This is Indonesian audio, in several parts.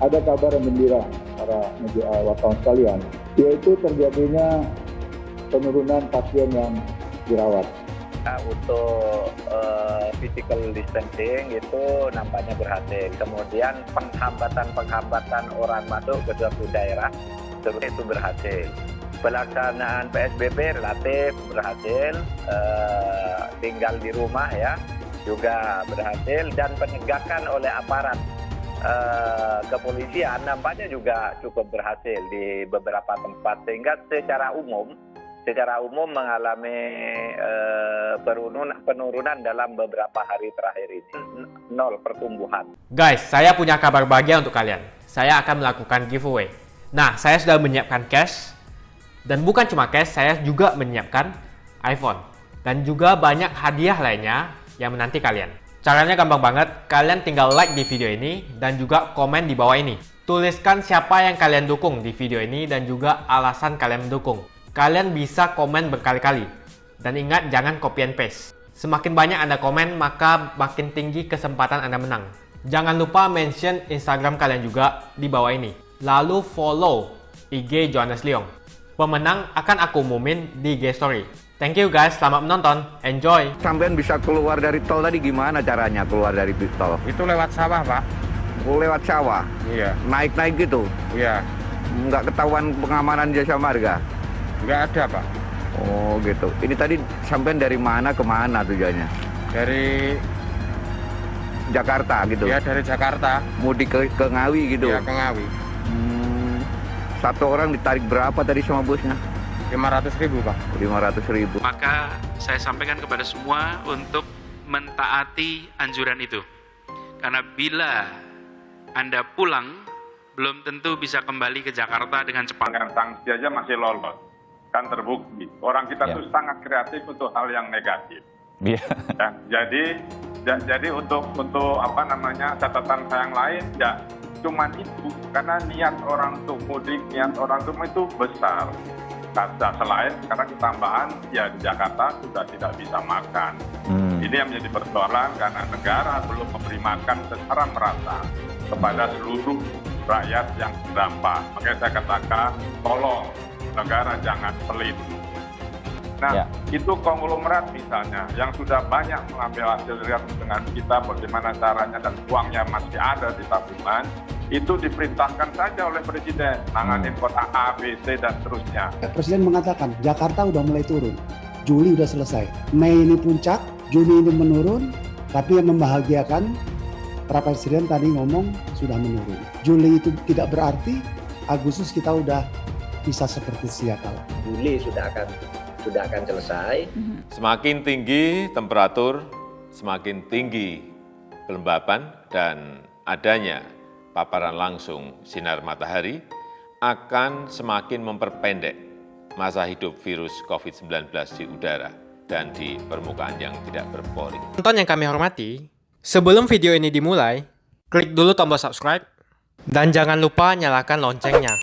ada kabar yang gembira para wartawan sekalian, yaitu terjadinya penurunan pasien yang dirawat. Untuk physical distancing itu nampaknya berhasil. Kemudian penghambatan orang masuk ke suatu daerah itu berhasil. Pelaksanaan PSBB relatif berhasil, tinggal di rumah ya juga berhasil, dan penegakan oleh aparat kepolisian nampaknya juga cukup berhasil di beberapa tempat, sehingga secara umum mengalami penurunan dalam beberapa hari terakhir ini. 0 pertumbuhan. Guys, saya punya kabar bahagia untuk kalian. Saya akan melakukan giveaway. Nah, saya sudah menyiapkan cash. Dan bukan cuma cash, saya juga menyiapkan iPhone. Dan juga banyak hadiah lainnya yang menanti kalian. Caranya gampang banget. Kalian tinggal like di video ini dan juga komen di bawah ini. Tuliskan siapa yang kalian dukung di video ini dan juga alasan kalian mendukung. Kalian bisa komen berkali-kali. Dan ingat, jangan copy and paste. Semakin banyak Anda komen, maka makin tinggi kesempatan Anda menang. Jangan lupa mention Instagram kalian juga di bawah ini. Lalu follow IG Johannes Leong. Pemenang akan aku umumin di IG Story. Thank you guys, selamat menonton. Enjoy! Sampean bisa keluar dari tol tadi, gimana caranya keluar dari tol? Itu lewat sawah, Pak. Oh, lewat sawah? Iya. Naik-naik gitu? Iya. Nggak ketahuan pengamanan jasa marga? Nggak ada, Pak. Oh gitu. Ini tadi sampean dari mana ke mana tujuannya? Dari Jakarta gitu? Ya, dari Jakarta. Mudik ke Ngawi gitu? Iya, ke Ngawi. Satu orang ditarik berapa tadi sama busnya? 500.000, Pak. 500.000. Maka saya sampaikan kepada semua untuk mentaati anjuran itu. Karena bila Anda pulang, belum tentu bisa kembali ke Jakarta dengan cepat. Dengan sanksi aja masih lolos, kan terbukti. Orang kita tuh sangat kreatif untuk hal yang negatif. Ya, jadi untuk apa namanya, catatan saya yang lain ya cuman itu, karena niat orang untuk mudik, niat orang itu besar. Kata selain karena ketambahan ya di Jakarta sudah tidak bisa makan. Ini yang menjadi persoalan karena negara belum memberi makan secara merata kepada seluruh rakyat yang terdampak. Makanya saya katakan, tolong negara jangan pelit. Nah, itu konglomerat misalnya yang sudah banyak mengambil hasil riset dengan kita bagaimana caranya dan uangnya masih ada di tabungan, itu diperintahkan saja oleh Presiden nanganin kota A, B, C, dan seterusnya. Presiden mengatakan Jakarta udah mulai turun, Juli udah selesai, Mei ini puncak, Juni ini menurun, tapi yang membahagiakan Pak Presiden tadi ngomong sudah menurun. Juli itu tidak berarti Agustus kita udah bisa seperti sedia kala. Juli sudah akan selesai. Semakin tinggi temperatur, semakin tinggi kelembapan dan adanya paparan langsung sinar matahari akan semakin memperpendek masa hidup virus COVID-19 di udara dan di permukaan yang tidak berpori. Penonton yang kami hormati, sebelum video ini dimulai, klik dulu tombol subscribe dan jangan lupa nyalakan loncengnya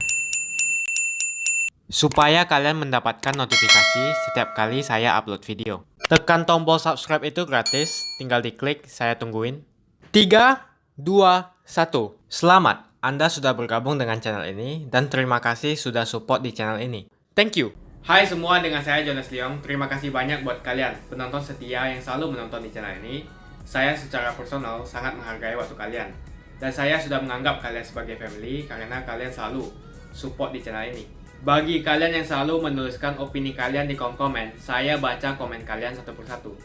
supaya kalian mendapatkan notifikasi setiap kali saya upload video. Tekan tombol subscribe itu gratis, tinggal diklik, saya tungguin. 3, 2, 1. Selamat, Anda sudah bergabung dengan channel ini dan terima kasih sudah support di channel ini. Thank you. Hai semua, dengan saya Johannes Leong. Terima kasih banyak buat kalian, penonton setia yang selalu menonton di channel ini. Saya secara personal sangat menghargai waktu kalian. Dan saya sudah menganggap kalian sebagai family karena kalian selalu support di channel ini. Bagi kalian yang selalu menuliskan opini kalian di kolom komen, saya baca komen kalian satu persatu.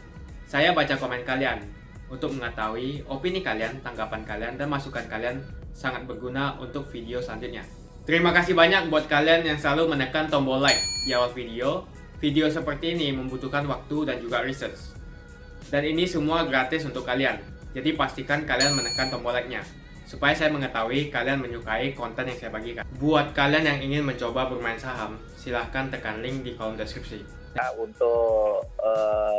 Saya baca komen kalian untuk mengetahui opini kalian, tanggapan kalian, dan masukan kalian sangat berguna untuk video selanjutnya. Terima kasih banyak buat kalian yang selalu menekan tombol like di awal video. Video seperti ini membutuhkan waktu dan juga research. Dan ini semua gratis untuk kalian. Jadi pastikan kalian menekan tombol like-nya supaya saya mengetahui kalian menyukai konten yang saya bagikan. Buat kalian yang ingin mencoba bermain saham, silahkan tekan link di kolom deskripsi. Untuk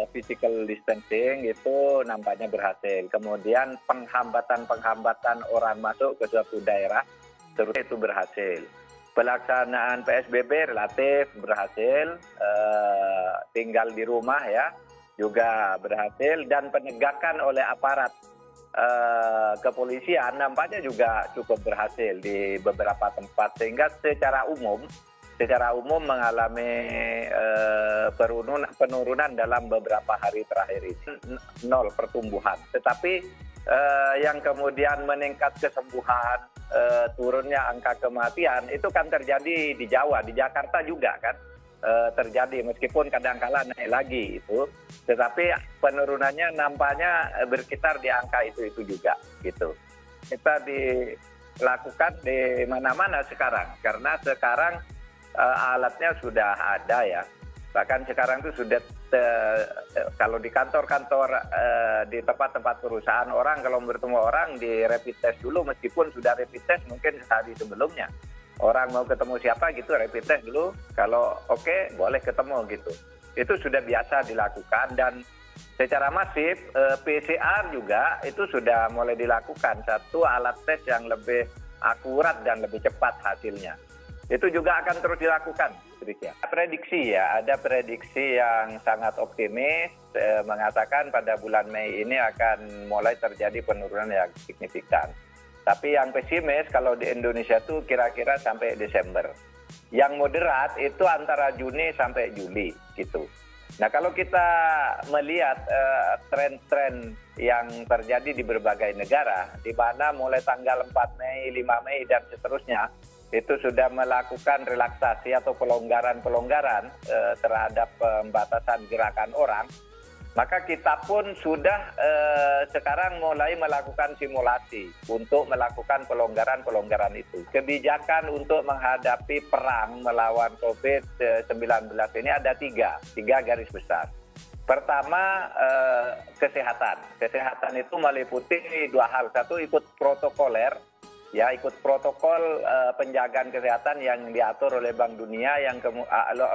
physical distancing itu nampaknya berhasil. Kemudian penghambatan orang masuk ke suatu daerah itu berhasil. Pelaksanaan PSBB relatif berhasil, tinggal di rumah ya juga berhasil, dan penegakan oleh aparat kepolisian nampaknya juga cukup berhasil di beberapa tempat, sehingga secara umum mengalami penurunan dalam beberapa hari terakhir ini, 0 pertumbuhan. Tetapi yang kemudian meningkat kesembuhan, turunnya angka kematian itu kan terjadi di Jawa, di Jakarta juga kan terjadi, meskipun kadang-kala naik lagi itu, tetapi penurunannya nampaknya berkisar di angka itu juga gitu. Kita dilakukan di mana-mana sekarang, karena sekarang alatnya sudah ada ya. Bahkan sekarang itu sudah kalau di kantor-kantor, di tempat-tempat perusahaan, orang kalau bertemu orang di rapid test dulu, meskipun sudah rapid test mungkin sehari sebelumnya. Orang mau ketemu siapa gitu, rapid test dulu, kalau oke, boleh ketemu gitu. Itu sudah biasa dilakukan, dan secara masif PCR juga itu sudah mulai dilakukan, satu alat tes yang lebih akurat dan lebih cepat hasilnya. Itu juga akan terus dilakukan. Prediksi ya, ada prediksi yang sangat optimis mengatakan pada bulan Mei ini akan mulai terjadi penurunan yang signifikan. Tapi yang pesimis kalau di Indonesia itu kira-kira sampai Desember. Yang moderat itu antara Juni sampai Juli gitu. Nah, kalau kita melihat tren-tren yang terjadi di berbagai negara, di mana mulai tanggal 4 Mei, 5 Mei dan seterusnya itu sudah melakukan relaksasi atau pelonggaran-pelonggaran terhadap pembatasan gerakan orang, maka kita pun sudah sekarang mulai melakukan simulasi untuk melakukan pelonggaran-pelonggaran itu. Kebijakan untuk menghadapi perang melawan COVID-19 ini ada tiga garis besar. Pertama, kesehatan. Kesehatan itu meliputi dua hal. Satu, ikut protokoler, ya, ikut protokol penjagaan kesehatan yang diatur oleh Bank Dunia, yang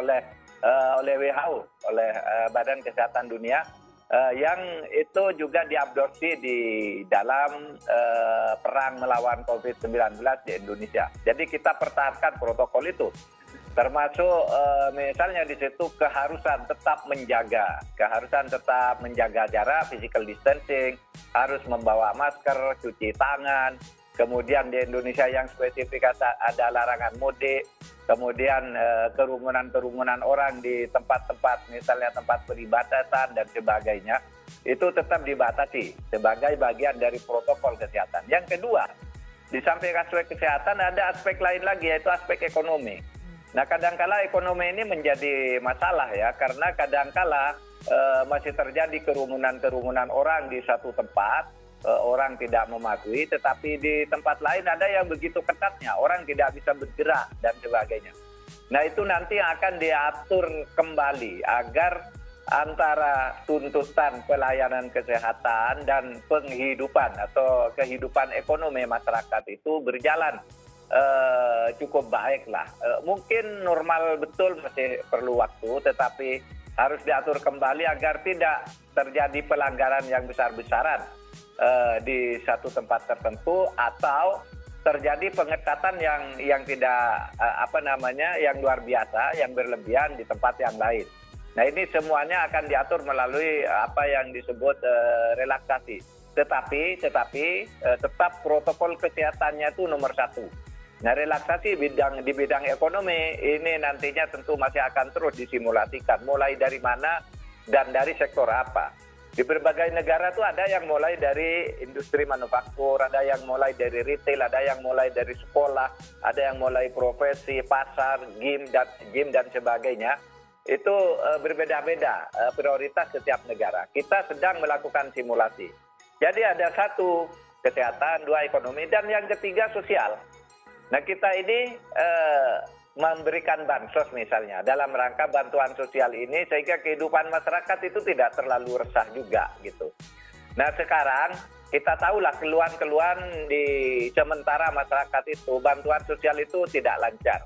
oleh WHO, oleh Badan Kesehatan Dunia, yang itu juga diabsorpsi di dalam perang melawan COVID-19 di Indonesia. Jadi kita pertahankan protokol itu, termasuk misalnya di situ keharusan tetap menjaga jarak, physical distancing, harus membawa masker, cuci tangan. Kemudian di Indonesia yang spesifik ada larangan mudik, kemudian kerumunan orang di tempat-tempat, misalnya tempat peribadatan dan sebagainya, itu tetap dibatasi sebagai bagian dari protokol kesehatan. Yang kedua, di samping aspek kesehatan ada aspek lain lagi, yaitu aspek ekonomi. Nah, kadangkala ekonomi ini menjadi masalah ya, karena kadangkala masih terjadi kerumunan orang di satu tempat, orang tidak mematuhi, tetapi di tempat lain ada yang begitu ketatnya, orang tidak bisa bergerak dan sebagainya. Nah, itu nanti akan diatur kembali agar antara tuntutan pelayanan kesehatan dan penghidupan atau kehidupan ekonomi masyarakat itu berjalan cukup baik lah. Mungkin normal betul, masih perlu waktu, tetapi harus diatur kembali agar tidak terjadi pelanggaran yang besar-besaran di satu tempat tertentu, atau terjadi pengetatan yang tidak yang luar biasa, yang berlebihan di tempat yang lain. Nah, ini semuanya akan diatur melalui apa yang disebut relaksasi. Tetapi tetap protokol kesehatannya itu nomor satu. Nah, relaksasi di bidang ekonomi ini nantinya tentu masih akan terus disimulasikan. Mulai dari mana dan dari sektor apa. Di berbagai negara tuh ada yang mulai dari industri manufaktur, ada yang mulai dari retail, ada yang mulai dari sekolah, ada yang mulai profesi, pasar, gym dan sebagainya. Itu berbeda-beda prioritas setiap negara. Kita sedang melakukan simulasi. Jadi ada satu, kesehatan, dua, ekonomi, dan yang ketiga sosial. Nah, kita ini memberikan bansos misalnya dalam rangka bantuan sosial ini, sehingga kehidupan masyarakat itu tidak terlalu resah juga gitu. Nah, sekarang kita tahulah keluhan-keluhan di sementara masyarakat itu, bantuan sosial itu tidak lancar.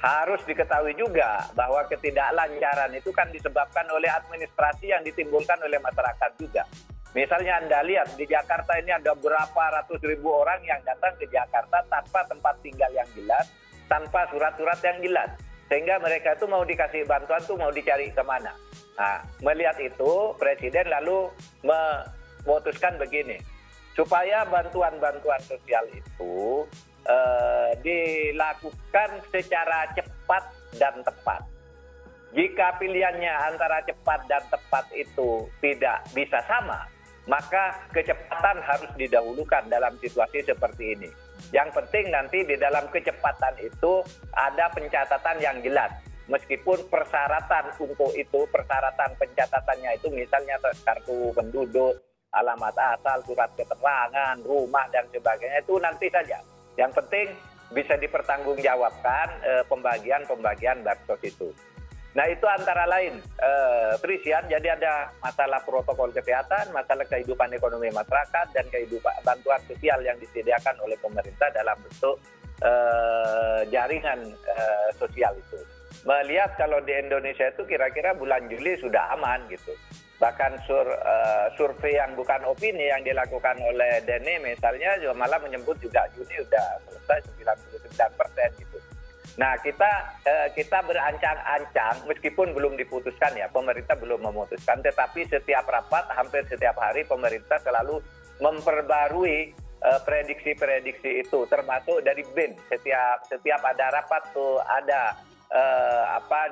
Harus diketahui juga bahwa ketidaklancaran itu kan disebabkan oleh administrasi yang ditimbulkan oleh masyarakat juga. Misalnya Anda lihat di Jakarta ini ada berapa ratus ribu orang yang datang ke Jakarta tanpa tempat tinggal yang jelas, tanpa surat-surat yang jelas. Sehingga mereka itu mau dikasih bantuan tuh mau dicari kemana. Nah, melihat itu, Presiden lalu memutuskan begini. supaya bantuan-bantuan sosial itu dilakukan secara cepat dan tepat. Jika pilihannya antara cepat dan tepat itu tidak bisa sama, maka kecepatan harus didahulukan dalam situasi seperti ini. Yang penting nanti di dalam kecepatan itu ada pencatatan yang jelas. Meskipun persyaratan untuk itu, persyaratan pencatatannya itu misalnya kartu penduduk, alamat asal, surat keterangan, rumah, dan sebagainya, itu nanti saja. Yang penting bisa dipertanggungjawabkan pembagian bansos itu. Nah itu antara lain, Trisian, jadi ada masalah protokol kesehatan, masalah kehidupan ekonomi masyarakat, dan kehidupan bantuan sosial yang disediakan oleh pemerintah dalam bentuk jaringan sosial itu. Melihat kalau di Indonesia itu kira-kira bulan Juli sudah aman gitu. Bahkan survei yang bukan opini yang dilakukan oleh DENI misalnya juga malah menyebut juga Juni sudah selesai 99% gitu. Nah kita berancang-ancang meskipun belum diputuskan ya, pemerintah belum memutuskan, tetapi setiap rapat hampir setiap hari pemerintah selalu memperbarui prediksi-prediksi itu, termasuk dari BIN. Setiap ada rapat tuh ada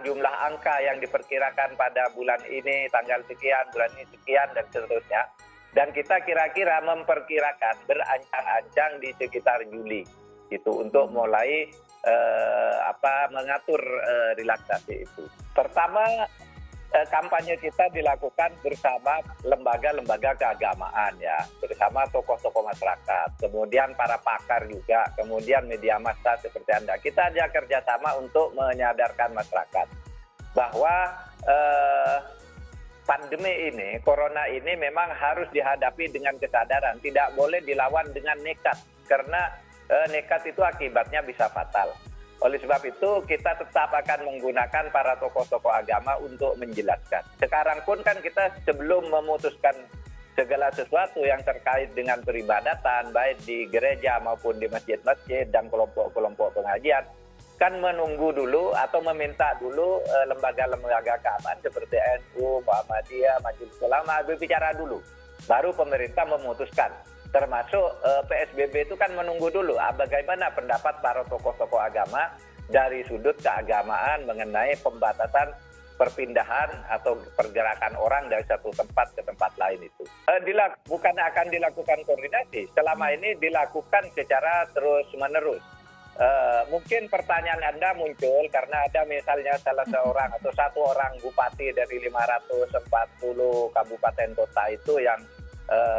jumlah angka yang diperkirakan pada bulan ini, tanggal sekian, bulan ini sekian, dan seterusnya. Dan kita kira-kira memperkirakan berancang-ancang di sekitar Juli gitu untuk mulai mengatur relaksasi itu. Pertama, kampanye kita dilakukan bersama lembaga-lembaga keagamaan ya, bersama tokoh-tokoh masyarakat, kemudian para pakar juga, kemudian media massa seperti Anda. Kita ada kerjasama untuk menyadarkan masyarakat bahwa pandemi ini, corona ini memang harus dihadapi dengan kesadaran, tidak boleh dilawan dengan nekat, karena nekat itu akibatnya bisa fatal. Oleh sebab itu kita tetap akan menggunakan para tokoh-tokoh agama untuk menjelaskan. Sekarang pun kan kita sebelum memutuskan segala sesuatu yang terkait dengan peribadatan, baik di gereja maupun di masjid-masjid dan kelompok-kelompok pengajian, kan menunggu dulu atau meminta dulu lembaga-lembaga keamanan seperti NU, Muhammadiyah, Majelis Ulama berbicara dulu. Baru pemerintah memutuskan. Termasuk PSBB itu kan menunggu dulu bagaimana pendapat para tokoh-tokoh agama dari sudut keagamaan mengenai pembatasan perpindahan atau pergerakan orang dari satu tempat ke tempat lain itu. Bukan akan dilakukan koordinasi, selama ini dilakukan secara terus-menerus. Mungkin pertanyaan Anda muncul karena ada misalnya salah seorang atau satu orang bupati dari 540 kabupaten kota itu yang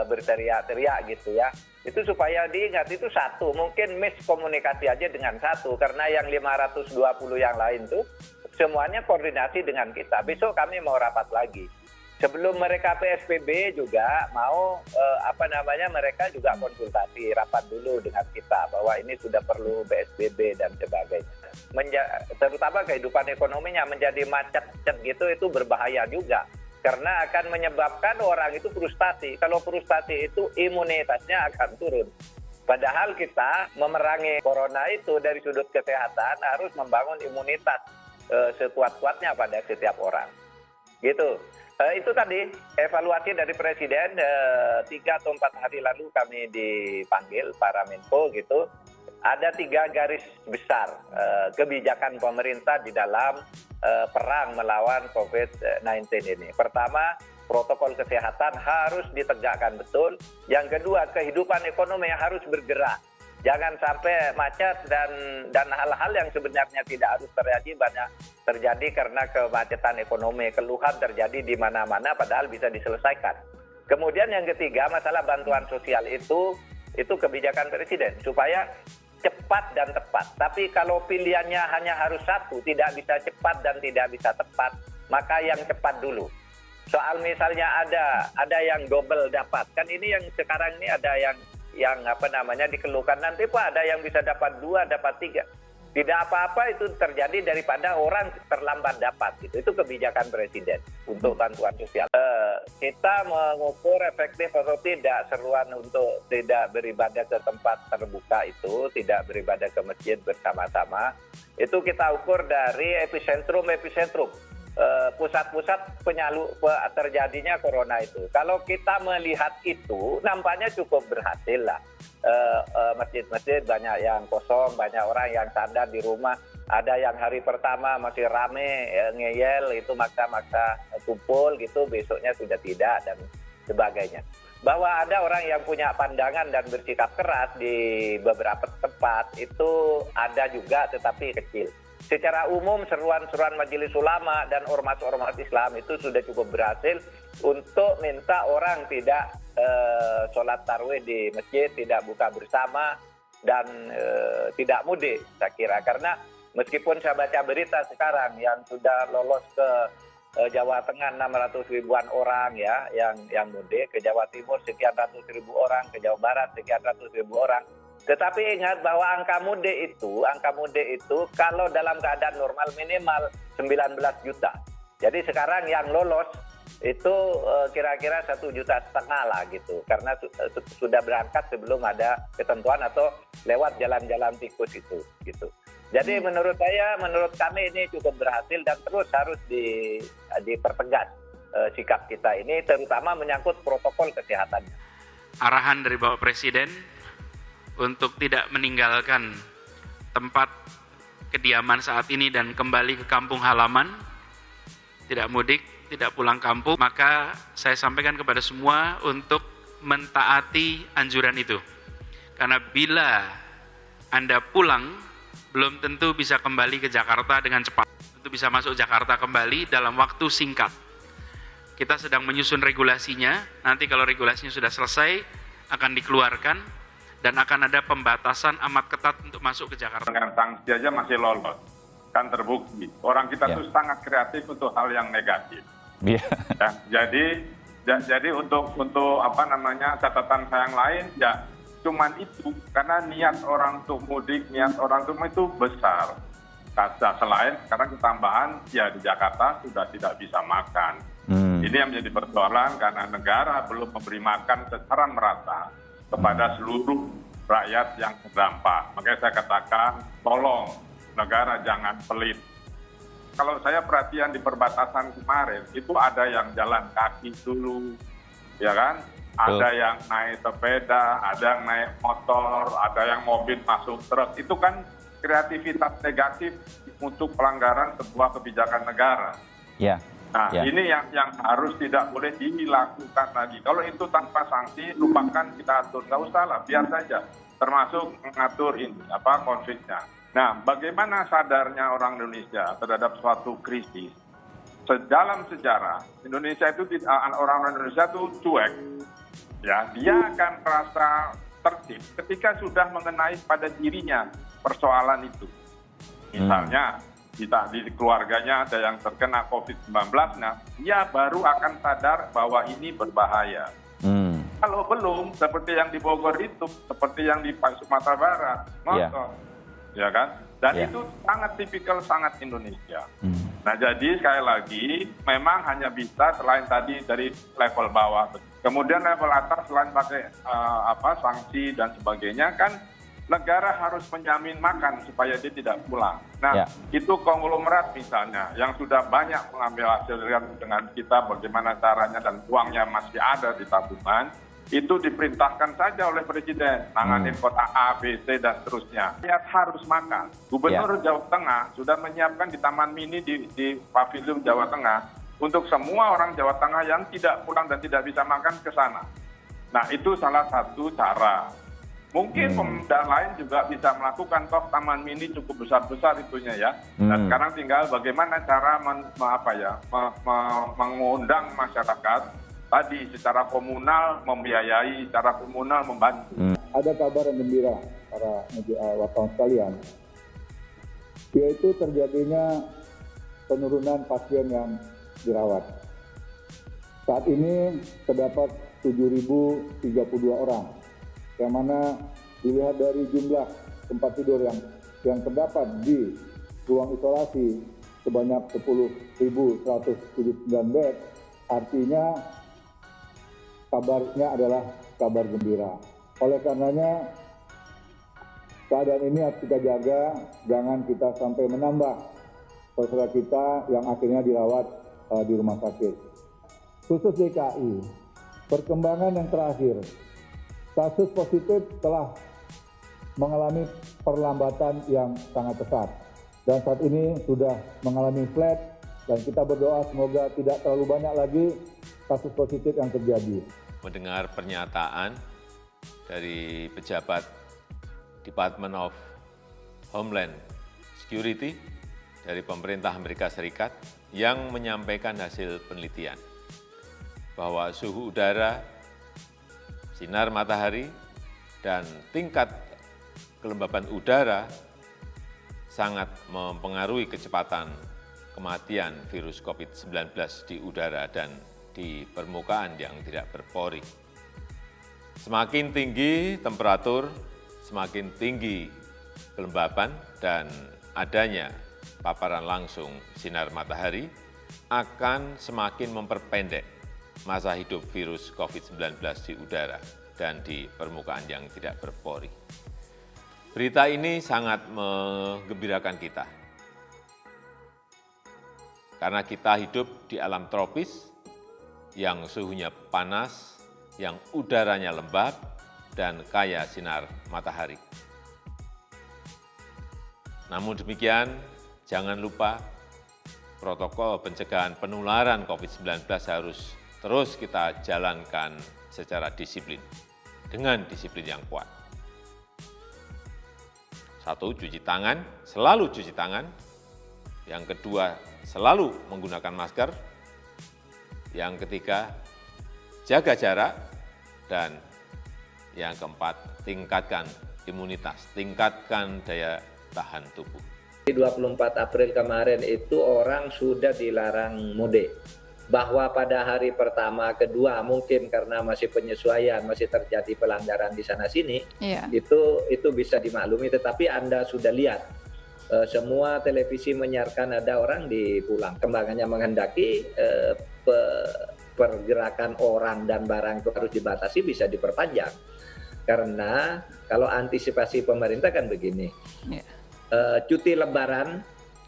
berteriak-teriak gitu ya. Itu supaya diingat itu satu, mungkin miskomunikasi aja dengan satu, karena yang 520 yang lain tuh semuanya koordinasi dengan kita. Besok kami mau rapat lagi. Sebelum mereka PSBB juga mau mereka juga konsultasi, rapat dulu dengan kita bahwa ini sudah perlu PSBB dan sebagainya. Terutama kehidupan ekonominya menjadi macet gitu, itu berbahaya juga. Karena akan menyebabkan orang itu frustasi. Kalau frustasi itu imunitasnya akan turun. Padahal kita memerangi corona itu dari sudut kesehatan harus membangun imunitas sekuat-kuatnya pada setiap orang. Gitu. Itu tadi evaluasi dari Presiden 3 atau 4 hari lalu kami dipanggil para Menko gitu. Ada 3 garis besar kebijakan pemerintah di dalam perang melawan COVID-19 ini. Pertama, protokol kesehatan harus ditegakkan betul. Yang kedua, kehidupan ekonomi harus bergerak. Jangan sampai macet dan hal-hal yang sebenarnya tidak harus terjadi banyak terjadi karena kemacetan ekonomi. Keluhan terjadi di mana-mana padahal bisa diselesaikan. Kemudian yang ketiga, masalah bantuan sosial itu kebijakan Presiden supaya cepat dan tepat. Tapi kalau pilihannya hanya harus satu, tidak bisa cepat dan tidak bisa tepat, maka yang cepat dulu. Soal misalnya ada yang double dapat, kan ini yang sekarang ini ada yang dikeluhkan, nanti Pak ada yang bisa dapat 2, dapat 3. Tidak apa-apa itu terjadi daripada orang terlambat dapat. Itu kebijakan Presiden untuk bantuan sosial. Kita mengukur efektif atau tidak seruan untuk tidak beribadah ke tempat terbuka itu, tidak beribadah ke masjid bersama-sama. Itu kita ukur dari epicentrum. pusat-pusat terjadinya corona itu. Kalau kita melihat itu, nampaknya cukup berhasil lah. Masjid-masjid banyak yang kosong, banyak orang yang sadar di rumah. Ada yang hari pertama masih rame, ngeyel, itu maksa-maksa kumpul gitu, besoknya sudah tidak dan sebagainya. Bahwa ada orang yang punya pandangan dan bersikap keras di beberapa tempat, itu ada juga tetapi kecil. Secara umum seruan-seruan Majelis Ulama dan ormas-ormas Islam itu sudah cukup berhasil untuk minta orang tidak sholat tarawih di masjid, tidak buka bersama, dan tidak mudik, saya kira. Karena meskipun saya baca berita sekarang yang sudah lolos ke Jawa Tengah 600 ribuan orang ya yang mudik, ke Jawa Timur sekian ratus ribu orang, ke Jawa Barat sekian ratus ribu orang. Tetapi ingat bahwa angka mudik itu kalau dalam keadaan normal minimal 19 juta. Jadi sekarang yang lolos itu kira-kira 1,5 juta lah gitu. Karena sudah berangkat sebelum ada ketentuan atau lewat jalan-jalan tikus itu gitu. Jadi menurut kami ini cukup berhasil dan terus harus dipertegas sikap kita ini, terutama menyangkut protokol kesehatannya. Arahan dari Bapak Presiden untuk tidak meninggalkan tempat kediaman saat ini dan kembali ke kampung halaman, tidak mudik, tidak pulang kampung, maka saya sampaikan kepada semua untuk mentaati anjuran itu. Karena bila Anda pulang, belum tentu bisa kembali ke Jakarta dengan cepat. Tentu bisa masuk Jakarta kembali dalam waktu singkat. Kita sedang menyusun regulasinya, nanti kalau regulasinya sudah selesai, akan dikeluarkan, dan akan ada pembatasan amat ketat untuk masuk ke Jakarta. Dengan sanksi aja masih lolos, kan terbukti. Orang kita tuh sangat kreatif untuk hal yang negatif. Ya, jadi untuk apa namanya catatan saya yang lain ya cuman itu, karena niat orang untuk mudik, niat orang untuk itu besar. Selain sekarang ketambahan ya di Jakarta sudah tidak bisa makan. Ini yang menjadi persoalan karena negara belum memberi makan secara merata kepada seluruh rakyat yang terdampak. Makanya saya katakan, tolong negara jangan pelit. Kalau saya perhatian di perbatasan kemarin, itu ada yang jalan kaki dulu, ya kan? Ada yang naik sepeda, ada yang naik motor, ada yang mobil masuk truk. Itu kan kreativitas negatif untuk pelanggaran sebuah kebijakan negara. Nah, ini yang harus tidak boleh dilakukan lagi. Kalau itu tanpa sanksi, lupakan kita atur. Nggak usah lah, biar saja. Termasuk mengatur ini, konfliknya. Nah, bagaimana sadarnya orang Indonesia terhadap suatu krisis? Dalam sejarah, Indonesia itu orang Indonesia itu cuek. Ya, dia akan merasa tertib ketika sudah mengenai pada dirinya persoalan itu. Misalnya, di keluarganya ada yang terkena COVID-19, nah dia baru akan sadar bahwa ini berbahaya. Kalau belum, seperti yang di Bogor itu, seperti yang di Sumatera Barat, ya kan? Dan itu sangat tipikal, sangat Indonesia. Nah, jadi sekali lagi, memang hanya bisa selain tadi dari level bawah, kemudian level atas selain pakai sanksi dan sebagainya kan. Negara harus menjamin makan supaya dia tidak pulang. Nah, itu konglomerat misalnya yang sudah banyak mengambil hasil dengan kita bagaimana caranya dan uangnya masih ada di tabungan, itu diperintahkan saja oleh Presiden, nanganin kota A, B, C, dan seterusnya. Rakyat harus makan. Gubernur Jawa Tengah sudah menyiapkan di Taman Mini di Pavilion Jawa Tengah untuk semua orang Jawa Tengah yang tidak pulang dan tidak bisa makan ke sana. Nah, itu salah satu cara. Mungkin pemuda lain juga bisa melakukan, toh Taman Mini cukup besar-besar itunya ya. Nah, sekarang tinggal bagaimana cara mengundang masyarakat tadi secara komunal membiayai, secara komunal membantu. Ada kabar yang gembira para wartawan sekalian, yaitu terjadinya penurunan pasien yang dirawat. Saat ini terdapat 7.032 orang. Yang mana dilihat dari jumlah tempat tidur yang terdapat di ruang isolasi sebanyak 10.179 bed, artinya kabarnya adalah kabar gembira. Oleh karenanya, keadaan ini harus kita jaga, jangan kita sampai menambah saudara kita yang akhirnya dirawat di rumah sakit. Khusus DKI, perkembangan yang terakhir, kasus positif telah mengalami perlambatan yang sangat pesat. Dan saat ini sudah mengalami flat, dan kita berdoa semoga tidak terlalu banyak lagi kasus positif yang terjadi. Mendengar pernyataan dari pejabat Department of Homeland Security dari pemerintah Amerika Serikat yang menyampaikan hasil penelitian bahwa suhu udara, sinar matahari, dan tingkat kelembaban udara sangat mempengaruhi kecepatan kematian virus COVID-19 di udara dan di permukaan yang tidak berpori. Semakin tinggi temperatur, semakin tinggi kelembaban dan adanya paparan langsung sinar matahari akan semakin memperpendek masa hidup virus COVID-19 di udara dan di permukaan yang tidak berpori. Berita ini sangat menggembirakan kita, karena kita hidup di alam tropis yang suhunya panas, yang udaranya lembab, dan kaya sinar matahari. Namun demikian, jangan lupa protokol pencegahan penularan COVID-19 harus terus kita jalankan secara disiplin, dengan disiplin yang kuat. 1, cuci tangan, selalu cuci tangan. Yang kedua, selalu menggunakan masker. Yang ketiga, jaga jarak. Dan yang keempat, tingkatkan imunitas, tingkatkan daya tahan tubuh. 24 April kemarin itu orang sudah dilarang mudik. Bahwa pada hari pertama, kedua mungkin karena masih penyesuaian, masih terjadi pelanggaran di sana-sini, itu bisa dimaklumi. Tetapi Anda sudah lihat, semua televisi menyiarkan ada orang dipulang. Kembangannya menghendaki pergerakan orang dan barang itu harus dibatasi, bisa diperpanjang. Karena kalau antisipasi pemerintah kan begini, cuti lebaran,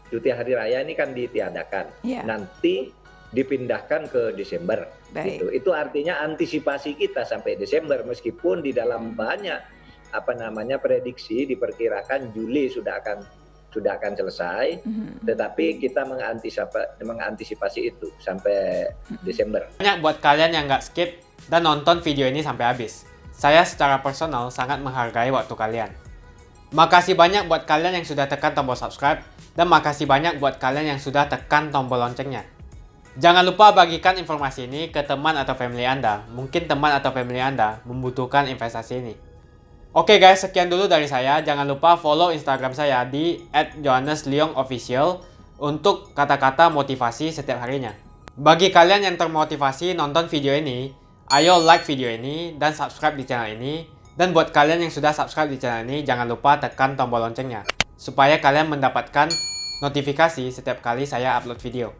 cuti hari raya ini kan ditiadakan. Nanti dipindahkan ke Desember. Gitu. Itu artinya antisipasi kita sampai Desember, meskipun di dalam banyak prediksi diperkirakan Juli sudah akan selesai, tetapi kita mengantisipasi itu sampai Desember. Banyak buat kalian yang nggak skip dan nonton video ini sampai habis. Saya secara personal sangat menghargai waktu kalian. Makasih banyak buat kalian yang sudah tekan tombol subscribe, dan makasih banyak buat kalian yang sudah tekan tombol loncengnya. Jangan lupa bagikan informasi ini ke teman atau family Anda. Mungkin teman atau family Anda membutuhkan investasi ini. Oke guys, sekian dulu dari saya. Jangan lupa follow Instagram saya di @johannesleongofficial untuk kata-kata motivasi setiap harinya. Bagi kalian yang termotivasi nonton video ini, ayo like video ini dan subscribe di channel ini. Dan buat kalian yang sudah subscribe di channel ini, jangan lupa tekan tombol loncengnya supaya kalian mendapatkan notifikasi setiap kali saya upload video.